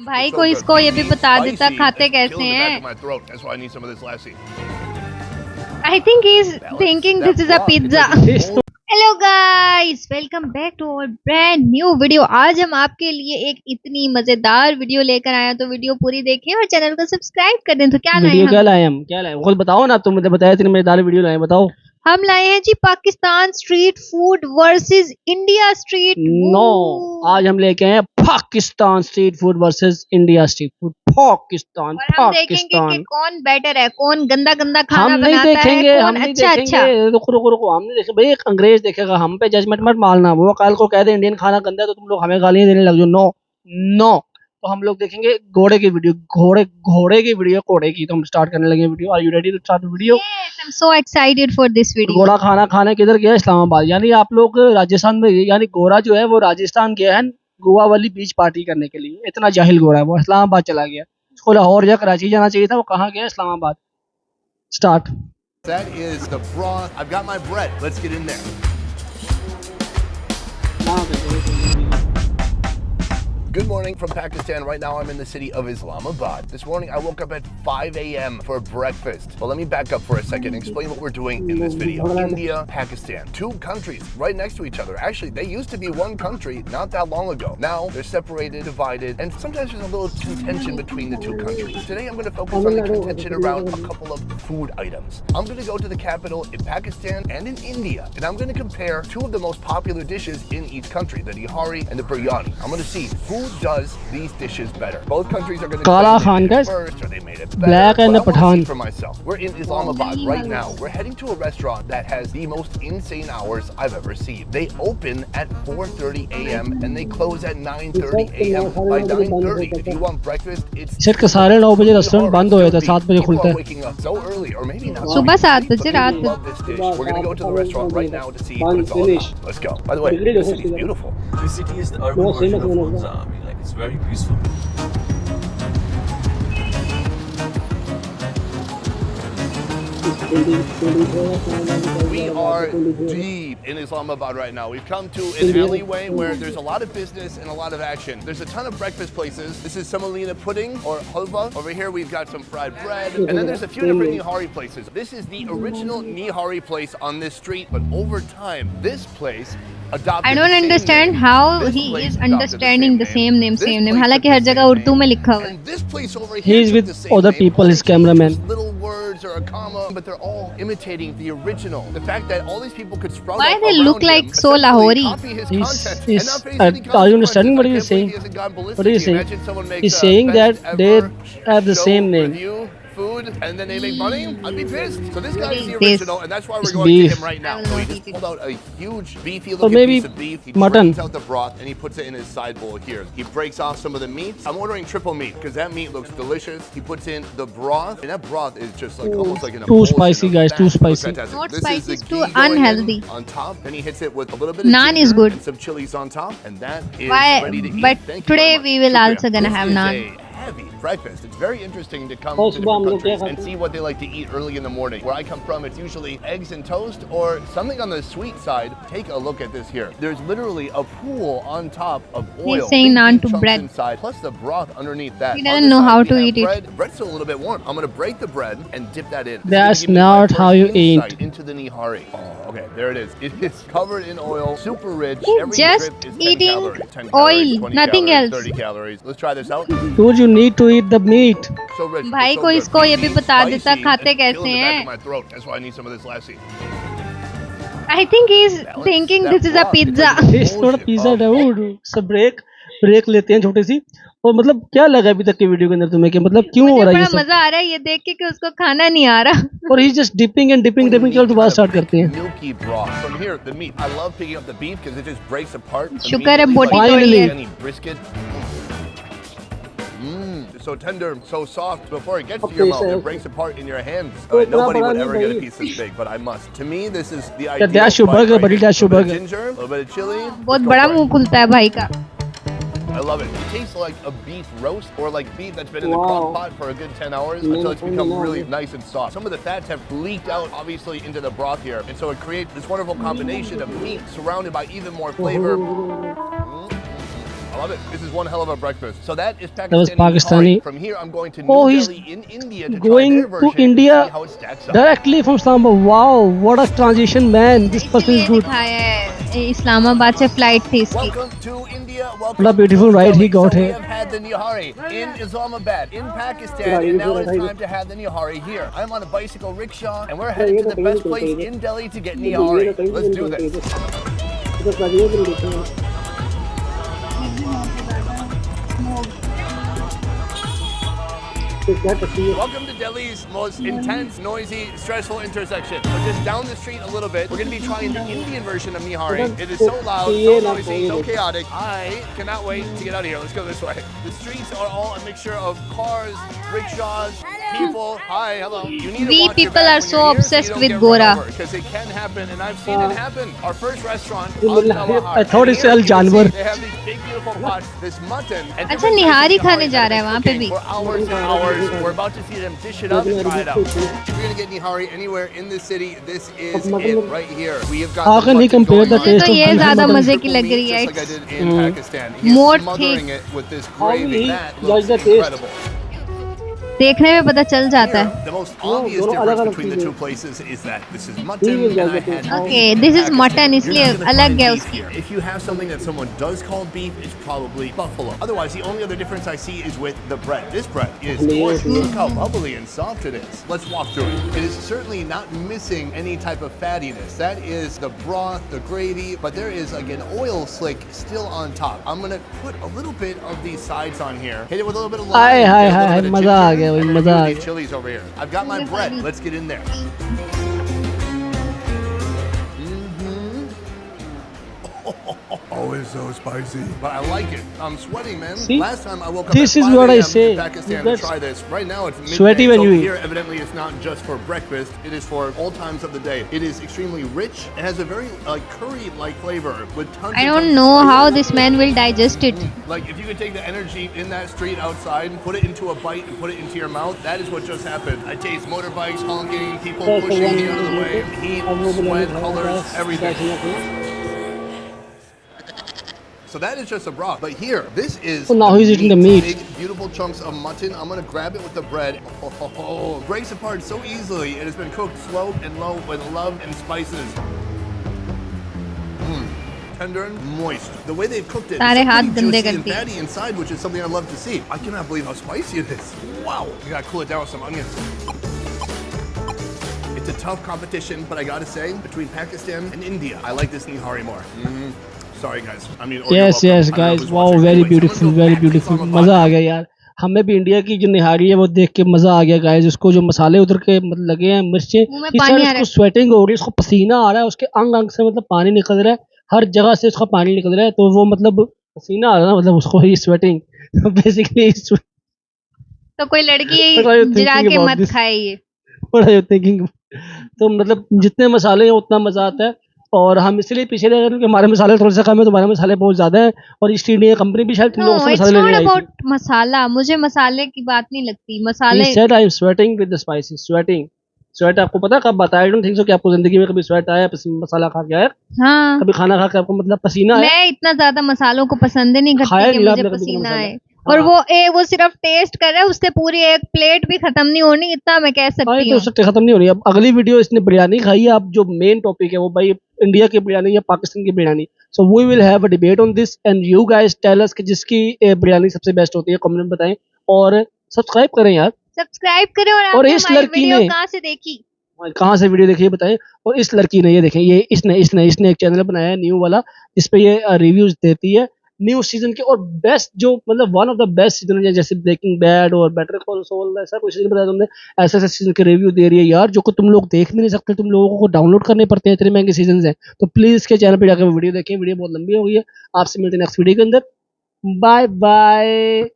भाई को इसको ये भी बता देता खाते कैसे हैं। I think he's thinking this is a pizza. Hello guys, welcome back to our brand new video. आज हम आपके लिए एक इतनी मजेदार वीडियो लेकर आए हैं, तो वीडियो पूरी देखें और चैनल को सब्सक्राइब कर दें। तो क्या लाए हम? क्या लाए खुद बताओ ना, तुम मुझे बताया इतनी मजेदार वीडियो लाए, बताओ। हम लाए हैं जी Pakistan street food versus India street food. आज हम लेके आए हैं Pakistan street food versus India street food. Pakistan और हम देखेंगे कि कौन बेटर है, कौन गंदा गंदा खाना हम नहीं बनाता देखेंगे, है, हम कौन नहीं अच्छा देखेंगे। अच्छा। रुको हम नहीं देखेंगे भाई, एक अंग्रेज देखेगा, हम पे जजमेंट मत मारना। वो कल को कह दे इंडियन खाना गंदा है तो तुम लोग हमें गालियां देने लग जाओ। नो नो, तो हम लोग देखेंगे घोड़े की वीडियो, घोड़े की वीडियो, घोड़े की। तो हम स्टार्ट करने लगे video. Are you ready to start video? Yes, I'm so excited for this video. घोड़ा खाना खाने किधर गया? इस्लामाबाद। यानी आप लोग राजस्थान में, यानी घोड़ा जो है वो राजस्थान गया है गोवा वाली बीच पार्टी करने के लिए। इतना जाहिल घोड़ा है वो, इस्लामाबाद चला गया। उसको लाहौर या कराची जाना चाहिए था, वो कहाँ गया? Islamabad. Start. That is the broth. I've got my bread. Let's get in there. Good morning from Pakistan. Right now I'm in the city of Islamabad. This morning I woke up at 5 a.m. for breakfast. Well, let me back up for a second and explain what we're doing in this video. India, Pakistan, two countries right next to each other. Actually, they used to be one country not that long ago. Now they're separated, divided, and sometimes there's a little contention between the two countries. Today I'm going to focus on the contention around a couple of food items. I'm going to go to the capital in Pakistan and in India, and I'm going to compare two of the most popular dishes in each country, the nihari and the biryani. I'm going to see who does these dishes better. Both countries are going to Kala Khan guys, first, or they made it better. Black and the But I want to Pathan. see for myself. We're in Islamabad right now. We're heading to a restaurant that has the most insane hours I've ever seen. They open at 4:30 a.m. and they close at 9:30 a.m. By 9:30, if you want breakfast, it's शहर के साढ़े 9 बजे restaurant बंद हो जाता है, 7 बजे खुलता है। waking up so early, or maybe not. सुबह 7 बजे, रात Love this dish. We're going to go to the restaurant right now to see what it's all about. Let's go. By the way, this city is beautiful. This city is the urban version of Monza. I mean, like, it's very peaceful. We are deep in Islamabad right now. We've come to an alleyway where there's a lot of business and a lot of action. There's a ton of breakfast places. This is semolina pudding or halva. Over here we've got some fried bread. And then there's a few different nihari places. This is the original nihari place on this street, but over time, this place adopted I don't understand how he is understanding the same name. हालांकि हर जगह उर्दू में लिखा हुआ है. And this place over He here is took with the same other name, people, only his cameraman. changed little words or a comma, but they're all imitating the original. The fact that all these people could sprout Why up they around look like him, so essentially Lahori? copy his He's- content he's- and not face any are you understanding what he is consequences. I saying? can't believe he hasn't gone ballistic. What are you saying? Imagine someone makes He's a saying best that they ever have the show same name. review food and then they make money. I'd be pissed. So this guy is the This. original, and that's why we're It's going beef. to him right now. I will So he not just eat it. pulled out a huge beefy Or looking maybe piece of beef. He mutton. brings out the broth and he puts it in his side bowl here. He breaks off some of the meats. I'm ordering triple meat because that meat looks delicious. He puts in the broth, and that broth is just like almost like an Too emulsion spicy, of guys, fat. too Looks spicy. fantastic. Not This is spicy, the it's too ghee going in unhealthy. on top. Then he hits it with a little bit of Naan is ginger good. and some chilies on top, and that is Why? ready to eat. But Thank you today very much. we will Shukriya. also gonna This have is naan. a heavy breakfast. It's very interesting to come Oh, to सुबह हम different लोग क्या countries and खाते see what they like to eat early in the morning. Where I come from, it's usually eggs and toast or something on the sweet side. Take a look at this here. There's literally a pool on top of oil. He's saying Big naan to chunks bread. inside, plus the broth underneath that. He On doesn't this know side, how we to have eat it. bread. Bread's still a little bit warm. I'm gonna break the bread and dip that in. This is That's gonna give me my not how first you insight eat. into the nihari. Oh, okay, there it is. It is covered in oil, super rich. He's Every just drip is 10 eating calories. 10 oil, calories, 20 nothing calories, else. 30 calories. Let's try this out. Dude, you need to eat the meat. So rich. भाई so को good. इसको ये भी बता Spicy, देता खाते it's कैसे killing the back हैं. of my throat. That's why I need some of this lassi. I think he's thinking this is a pizza. It's not a pizza, dude. So break लेते हैं छोटी सी। और मतलब क्या लगा अभी तक की वीडियो के अंदर तुम्हें, कि मतलब क्यों हो मुझे रहा है बड़ा ये सब? मजा आ रहा है ये देख के कि उसको खाना नहीं आ रहा. और ही जस्ट डिपिंग एंड डिपिंग चलो दोबारा स्टार्ट करते हैं। Milky broth. From here, the meat. I love picking up the beef because it just breaks apart. शुक्र है immediately, बोटी like तोड़ी है. any brisket. It's so tender, so soft. Before it gets to your mouth, it breaks apart in your hands. Nobody would ever get a piece this big, but I must. To me, this is the ideal. dash your bite burger, right buddy, here. dash your A little bit burger. of ginger, a little bit of chili. बहुत Let's go बड़ा for it. मुंह खुलता है भाई का. I love it. It tastes like a beef roast or like beef that's been in the crock pot for a good 10 hours until it's become really nice and soft. Some of the fats have leaked out obviously into the broth here, and so it creates this wonderful combination of meat surrounded by even more flavor. I love it. This is one hell of a breakfast. So that is That was Pakistani. Pakistani. From here, I'm going to Oh, New he's Delhi in India to try going their to version India and see how it stacks up. directly from Islamabad. Wow, what a transition, man. This person is इसलिए good. दिखाया है इस्लामाबाद से flight थी इसकी। Welcome to India. What a Welcome beautiful to ride he Delhi. got So we here. have had the Nihari in Islamabad, in Pakistan, and now it's time to have the Nihari here. I'm on a bicycle rickshaw, and we're headed to the best place in Delhi to get Nihari. Let's do this. Welcome to Delhi's most intense, noisy, stressful intersection. So just down the street a little bit, we're going to be trying the Indian version of Nihari. It is so loud, so noisy, so chaotic. I cannot wait to get out of here. Let's go this way. The streets are all a mixture of cars, rickshaws, people. Hi, hello. You need to We watch your people back are when so you're here obsessed so you with don't get run Gora. over, because it can happen, and I've seen it happen. Our first restaurant, I thought it's El Janwar. they have these big beautiful pots, this mutton. and अच्छा, different nihari types of खाने nihari जा that रहा है they're वहाँ पे cooking भी। for hours and hours. We're about to see them dish it up and try it out. If you're gonna get nihari anywhere in this city, this is it right here. We have got How the can he mutton compare going the on. taste तो of ये beef ज्यादा and mutton? मजे की Triple लग meat, रही है। just like I did in Pakistan. He More is smothering thick. it with this How will gravy. he That judge looks the taste? incredible. देखने में पता चल जाता Here, है। the most obvious दोनों difference अलग-अलग between the चीजें। two places is that this is He mutton will and I judge the had taste. beef Okay, in this is Pakistan. mutton, You're इसलिए not gonna अलग find है beef उसकी। here. If you have something that someone does call beef, it's probably buffalo. Otherwise, the only other difference I see is with the bread. This bread is gorgeous. Look how bubbly and soft it is. Let's walk through it. It is certainly not missing any type of fattiness. That is the broth, the gravy, but there is like an oil slick still on top. I'm gonna put a little bit of these sides on here. Hit it with a little bit of lime. Hi, get a hi, little hi, bit of मजा आ ginger, गया भाई, and then a मजा few uh of these गया। chilies over here. I've got my bread. Let's get in there. Oh, it's so spicy. But I like it. I'm sweating, man. See? Last time I woke up This at is 5 what I a.m. say. in Pakistan to That's try this. Right now it's midday. sweaty when so you eat. here, evidently, it's not just for breakfast. It is for all times of the day. It is extremely rich. It has a very curry-like flavor with tons. I and don't tons of know how spices. this man will digest it. Like if you could take the energy in that street outside and put it into a bite and put it into your mouth, that is what just happened. I taste motorbikes honking, people pushing me out of the way, heat, sweat, colors, everything. So that is just a broth. But here, this is So now he's eating the meat. Big, beautiful chunks of mutton. I'm gonna grab it with the bread. Oh, breaks apart so easily. It has been cooked slow and low with love and spices. Tender and moist. The way they've cooked it, सारे it's हाथ pretty गंदे juicy कर and दिए। fatty inside, which is something I love to see. I cannot believe how spicy it is. Wow. You gotta cool it down with some onions. It's a tough competition, but I gotta say, between Pakistan and India, I like this Nihari more. Sorry guys. I mean, or you're Yes, welcome. yes, I don't know guys. who's Wow, watching. very Anyways, I'm gonna beautiful, go very back to beautiful. Islamabad मजा आ now. गया यार। हमें भी India की जो निहारी है वो देख के मजा आ गया गाइस। उसको जो मसाले उधर के मतलब लगे हैं, मिर्चें, मुंह में इस पानी साइड आ रहा उसको है। स्वेटिंग हो रही है, उसको पसीना आ रहा है, उसके अंग अंग से मतलब पानी निकल रहा है, हर जगह से उसका पानी निकल रहा है, तो वो मतलब पसीना आ रहा है ना, मतलब उसको ही स्वेटिंग। तो बेसिकली तो कोई लड़की What are you Jira thinking के about मत this? खाए ये। What are you thinking? तो मतलब जितने मसाले हैं उतना मजा आता है, और हम इसलिए पीछे रह गए क्योंकि हमारे मसाले थोड़े से कम है, तो हमारे मसाले बहुत ज्यादा है, और ईस्ट इंडिया कंपनी भी शायद तुम नो, लोगों से इट्स मसाले नॉट लेने आई थी। अबाउट मसाला। मुझे मसाले की बात नहीं लगती। He मसाले said I am sweating with the spices. Sweating. Sweat आपको पता है कब आता है? I don't think so कि आपको जिंदगी में कभी sweat आया, मसाला खा के आया, हाँ, कभी खाना खा के आपको मतलब पसीना आया? मैं इतना ज्यादा मसालों को पसंद ही नहीं खाया करती कि नहीं मुझे आपने कभी पसीना मसाला? आए। और वो सिर्फ टेस्ट कर रहा है, उससे पूरी एक प्लेट भी खत्म नहीं होनी, इतना मैं कह हाँ, सकती ये तो हूँ। उससे खत्म नहीं हो रही। अब अगली वीडियो इसने बिरयानी खाई है। अब जो मेन टॉपिक है वो भाई इंडिया की बिरयानी या पाकिस्तान की biryani. So we will have a debate on this and you guys tell us कि जिसकी बिरयानी सबसे बेस्ट होती है, कमेंट में बताएं, और सब्सक्राइब करें यार। सब्सक्राइब करें, और और आपने इस हमारी लड़की वीडियो ने कहाँ से देखी? कहाँ से वीडियो देखी है बताएं। और इस लड़की ने ये देखें, ये इसने एक चैनल बनाया है न्यू वाला, जिस पे ये रिव्यूज देती है न्यू सीजन के, और बेस्ट जो मतलब one of the best season है, जैसे ब्रेकिंग बैड और बेटर कॉल सॉल, ऐसा कुछ सीजन बताया तुमने, ऐसे ऐसे सीजन के रिव्यू दे रही है यार, जो कि तुम लोग देख भी नहीं सकते, तुम लोगों को डाउनलोड करने पड़ते हैं, इतने महंगे सीजन हैं। तो प्लीज इसके चैनल पे जाकर वीडियो देखें। वीडियो बहुत लंबी हो गई है। आपसे मिलते हैं नेक्स्ट वीडियो के अंदर। Bye bye.